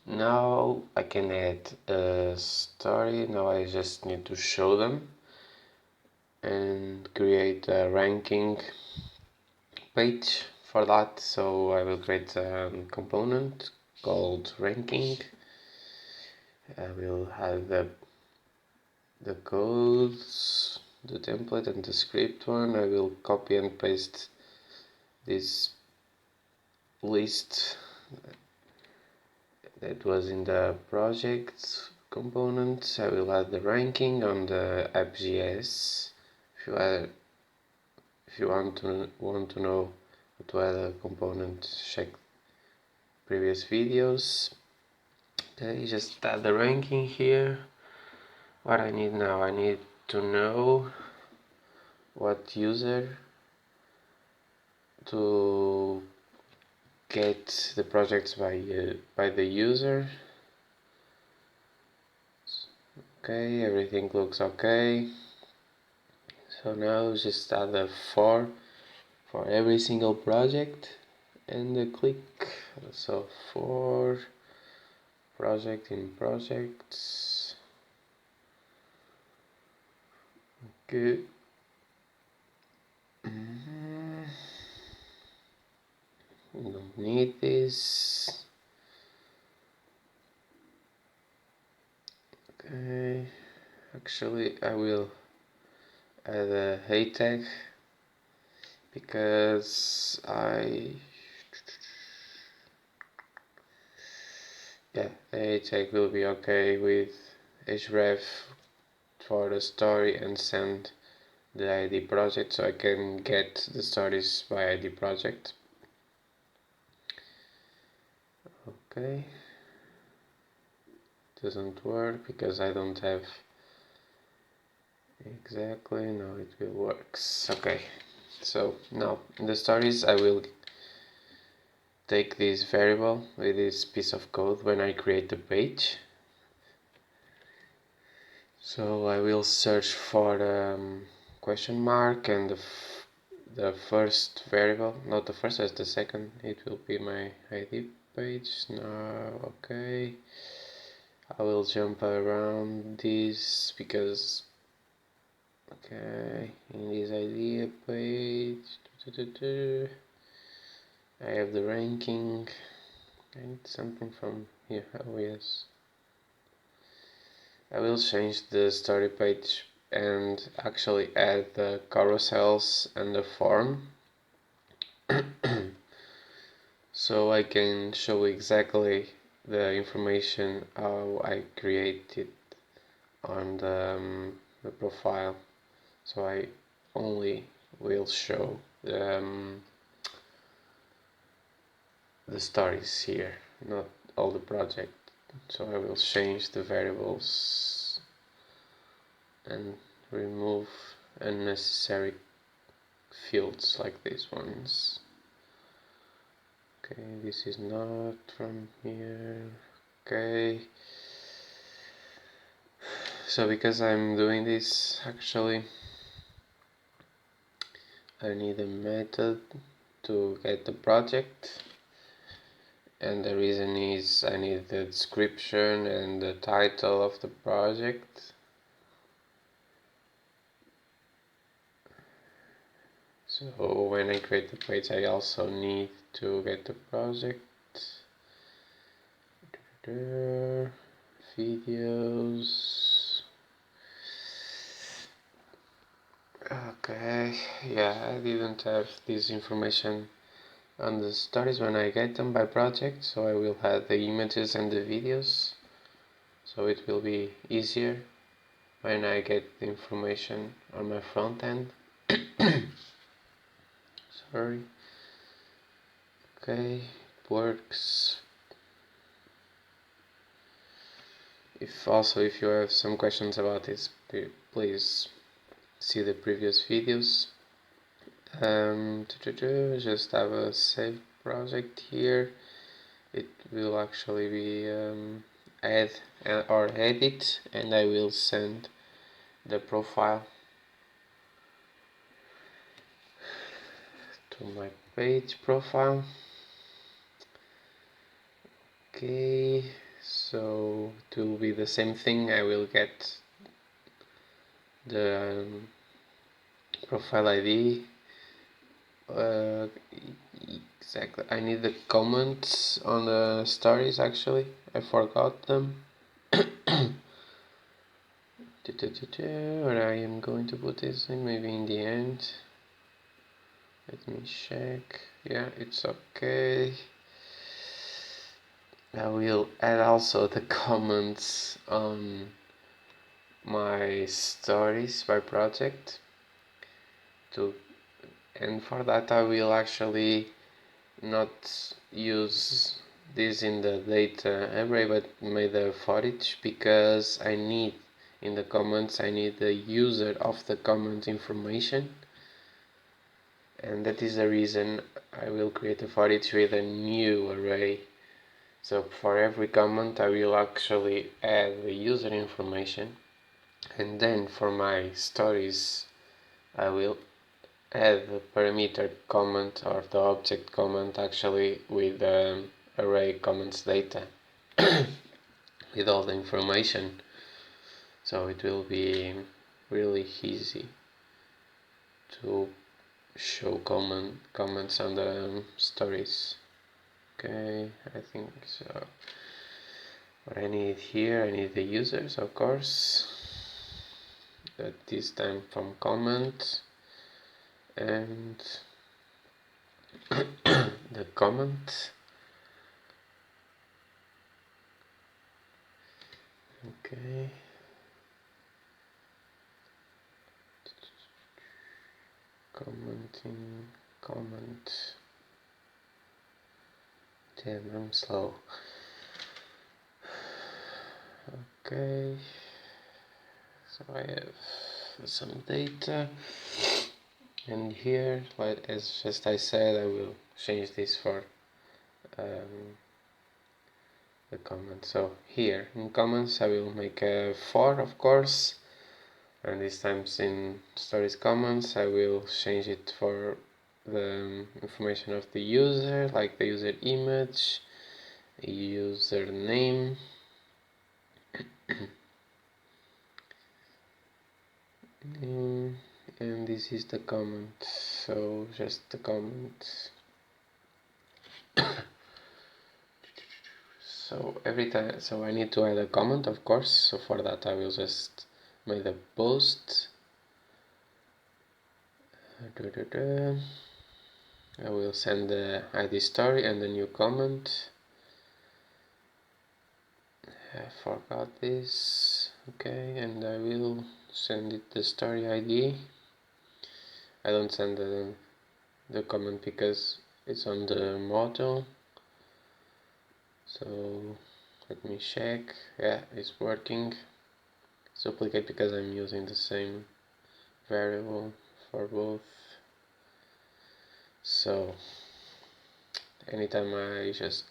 Now I can add a story. Now I just need to show them and create a ranking page for that. So I will create a component called ranking. I will have the codes, the template and the script one. I will copy and paste this list that was in the project components. I will add the ranking on the app.js. If you want to know how to add a component, check previous videos. Okay, just add the ranking here. What I need now, I need to know what user to get the projects by the user. Okay, everything looks okay. So now just add a for every single project and click. So for project in projects. Good. We don't need this. Okay, actually I will add a hey tag because a hey tag will be okay with href for the story and send the ID project, so I can get the stories by ID project. Okay, doesn't work because I don't have exactly. No, it will works. Okay, so now in the stories I will take this variable with this piece of code when I create the page. So I will search for the question mark and the first variable, not the first, as the second, it will be my ID page. Now, okay, I will jump around this because, okay, in this idea page, I have the ranking. I need something from here. Oh yes, I will change the story page and actually add the carousels and the form so I can show exactly the information how I created on the profile. So I only will show the stories here, not all the project. So I will change the variables and remove unnecessary fields like these ones. Okay, this is not from here. Okay, so because I'm doing this, actually I need a method to get the project, and the reason is I need the description and the title of the project. So when I create the page I also need to get the project. Videos. Okay, yeah, I didn't have this information on the stories when I get them by project, so I will have the images and the videos, so it will be easier when I get the information on my front end. Sorry. Okay, it works. If you have some questions about this, please see the previous videos. Just have a save project here. It will actually be add or edit, and I will send the profile to my page profile. Okay, So it will be the same thing. I will get the profile ID. Exactly. I need the comments on the stories actually. I forgot them. Or I am going to put this in maybe in the end. Let me check. Yeah, it's okay. I will add also the comments on my stories by project and for that I will actually not use this in the data array but made a for each, because I need in the comments I need the user of the comment information, and that is the reason I will create a for each with a new array. So for every comment I will actually add the user information, and then for my stories I will add the parameter comment or the object comment actually with array comments data with all the information, so it will be really easy to show comments on the stories. Okay, I think so. What I need here, I need the users, of course, but this time from comment, and the comment. Okay. Commenting, comment. Damn, I'm slow. Okay. So I have some data, and here, like as just I said, I will change this for the comment. So here in comments I will make a for, of course, and this time in stories comments I will change it for the information of the user, like the user image, username, and this is the comment. So just the comment. So every time, so I need to add a comment, of course. So for that I will just make a post. I will send the ID story and the new comment. I forgot this. Okay, and I will send it the story ID. I don't send the comment because it's on the model. So let me check. Yeah, it's working. It's duplicate because I'm using the same variable for both. So anytime I just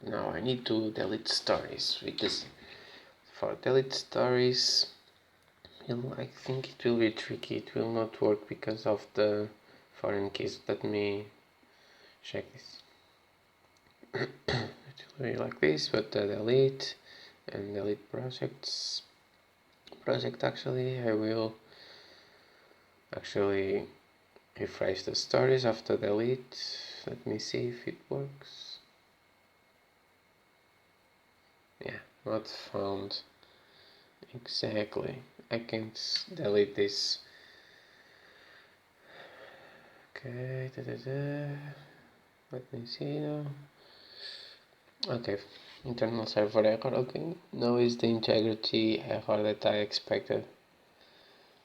now I need to delete stories, because for delete stories I think it will be tricky. It will not work because of the foreign keys. Let me check this. It will be like this, but delete and delete project actually I will actually refresh the stories after delete. Let me see if it works. Yeah, not found. Exactly. I can't delete this. Okay, let me see now. Okay, internal server error. Okay, now is the integrity error that I expected.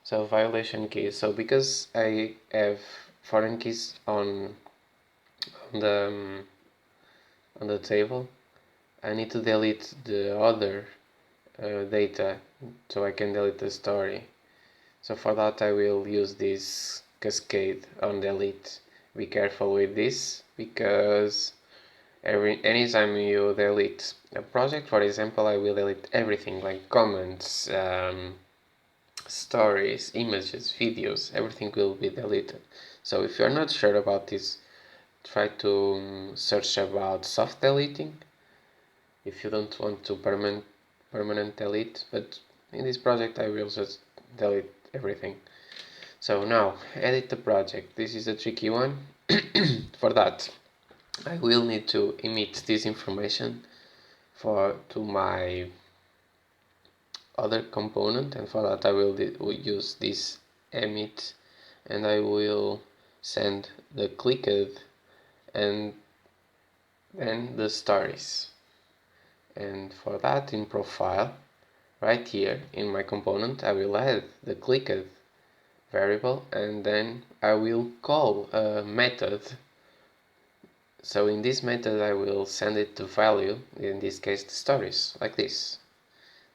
So violation keys. So because I have foreign keys the on the table, I need to delete the other data so I can delete the story. So for that I will use this cascade on delete. Be careful with this, because anytime you delete a project, for example, I will delete everything like comments, stories, images, videos, everything will be deleted. So if you're not sure about this, try to search about soft deleting, if you don't want to permanent delete, but in this project I will just delete everything. So now edit the project. This is a tricky one. For that I will need to emit this information to my other component, and for that I will use this emit, and I will send the clicked and then the stories. And for that, in profile, right here in my component, I will add the clicked variable, and then I will call a method. So in this method I will send it the value, in this case the stories, like this.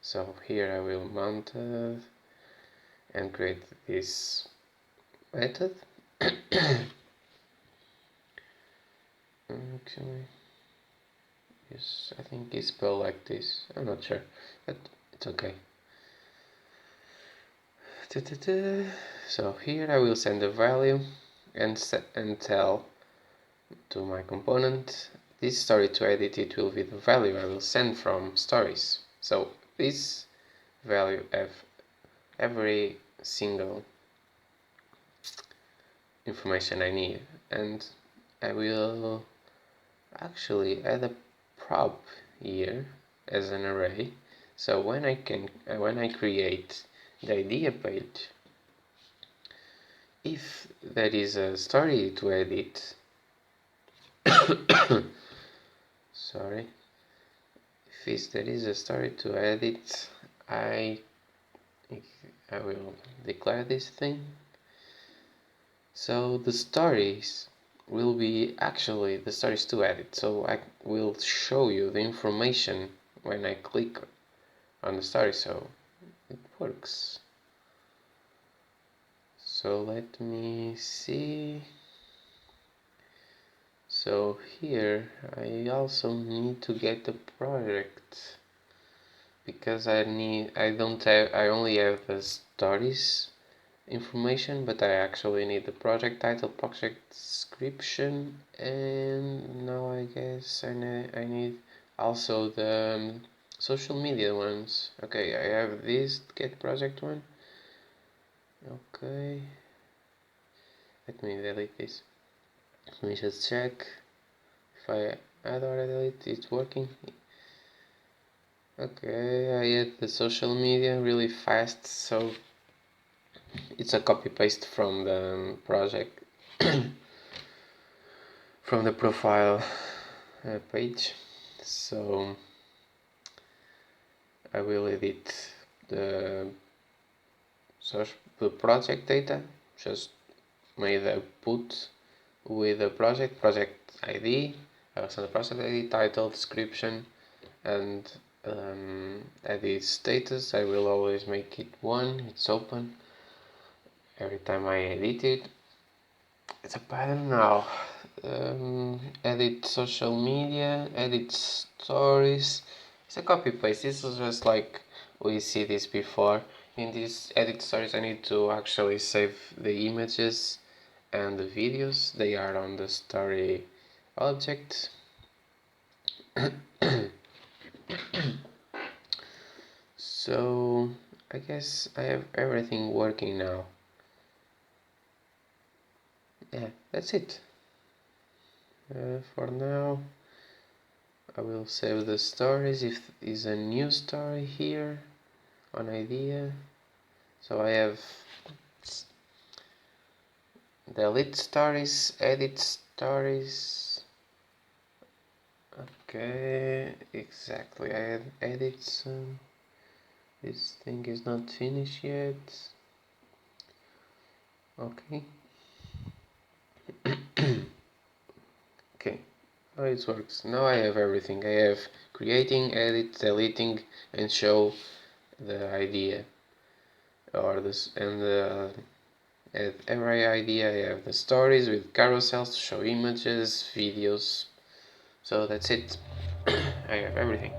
So here I will mount and create this method. Actually, yes, I think it's spelled like this. I'm not sure, but it's okay. So here I will send the value and tell to my component this story to edit. It will be the value I will send from stories. So this value have every single information I need, and I will actually add a prop here as an array. So when I create the idea page, if there is a story to edit, sorry, if there is a story to edit, I will declare this thing. So the stories will be actually the stories to edit. So I will show you the information when I click on the story, so it works. So let me see. So here I also need to get the project, because I only have the stories information, but I actually need the project title, project description, and now I guess I need also the social media ones. Okay, I have this get project one. Okay, let me delete this. Let me just check if I had already deleted. It's working. Okay, I add the social media really fast, so it's a copy paste from the project from the profile page. So I will edit the project data, just made a put with the project ID, also the project ID, title, description, and edit status. I will always make it 1, it's open every time I edit it. It's a pattern now. Edit social media, edit stories. It's a copy paste. This is just like we see this before. In this edit stories, I need to actually save the images and the videos. They are on the story object. So I guess I have everything working now. Yeah, that's it. For now, I will save the stories if is a new story here on idea. So I have delete stories, edit stories. Okay, exactly. I have edit some. This thing is not finished yet. Okay. Okay. Now it works. Now I have everything. I have creating, edit, deleting, and show the idea, or this, and at every idea I have the stories with carousels to show images, videos. So that's it. I have everything.